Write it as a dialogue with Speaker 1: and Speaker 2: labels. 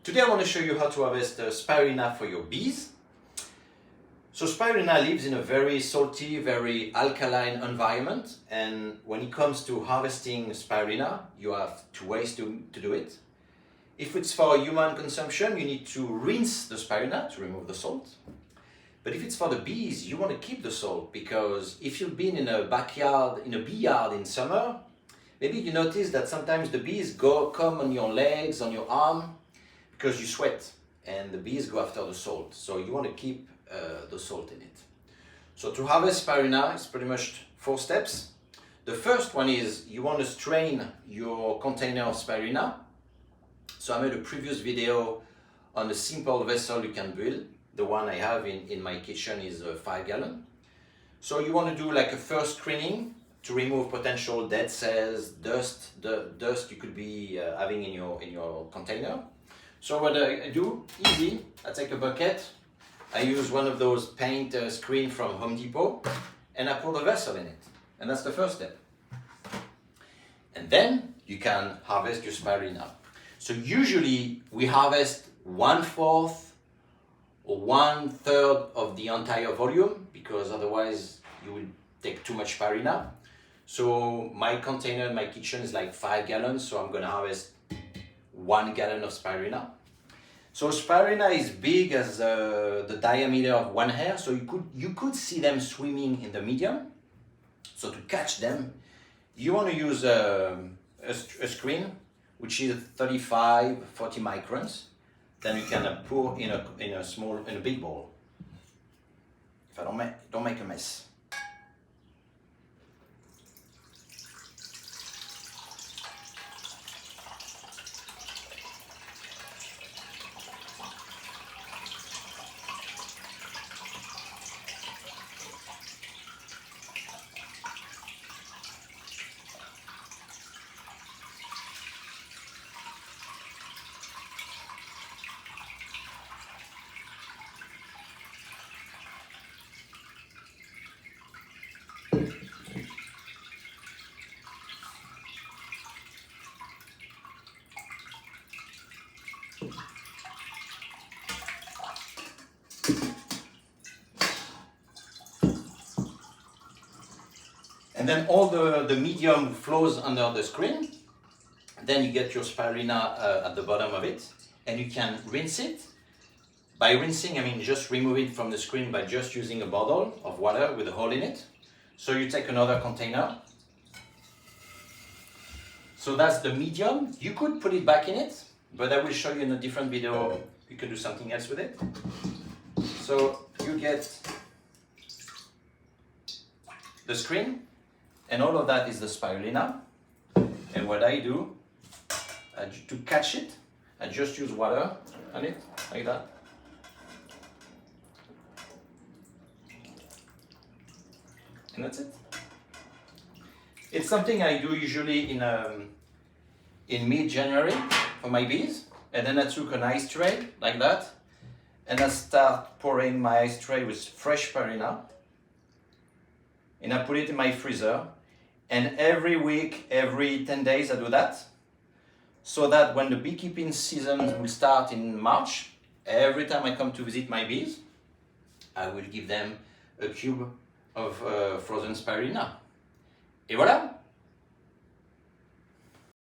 Speaker 1: Today I want to show you how to harvest spirulina for your bees. So spirulina lives in a very salty, very alkaline environment, and when it comes to harvesting spirulina, you have two ways to do it. If it's for human consumption, you need to rinse the spirulina to remove the salt. But if it's for the bees, you want to keep the salt, because if you've been in a backyard, in a bee yard in summer, maybe you notice that sometimes the bees come on your legs, on your arm, because you sweat, and the bees go after the salt. So you want to keep the salt in it. So to harvest spirulina, it's pretty much 4 steps. The first one is you want to strain your container of spirulina. So I made a previous video on a simple vessel you can build. The one I have in my kitchen is a 5 gallon. So you want to do like a first screening to remove potential dead cells, dust, the dust you could be having in your container. So what I do, easy, I take a bucket, I use one of those paint screen from Home Depot, and I pour the vessel in it. And that's the first step. And then you can harvest your spirulina. So usually we harvest 1/4 or 1/3 of the entire volume, because otherwise you will take too much spirulina. So my container in my kitchen is like 5 gallons, so I'm gonna harvest 1 gallon of spirulina. So spirulina is big as the diameter of one hair, so you could see them swimming in the medium. So to catch them, you want to use a screen which is 35-40 microns. Then you can pour in a big bowl. If I don't make a mess. And then all the medium flows under the screen. Then you get your spirulina at the bottom of it, and you can rinse it. By rinsing, I mean just remove it from the screen by just using a bottle of water with a hole in it. So you take another container. So that's the medium. You could put it back in it, but I will show you in a different video. You can do something else with it. So you get the screen, and all of that is the spirulina. And what I do, to catch it, I just use water on it, like that. And that's it. It's something I do usually in mid-January for my bees. And then I took an ice tray, like that, and I start pouring my ice tray with fresh spirulina. And I put it in my freezer. And every week, every 10 days I do that, so that when the beekeeping season will start in March, every time I come to visit my bees, I will give them a cube of frozen spirulina. Et voilà!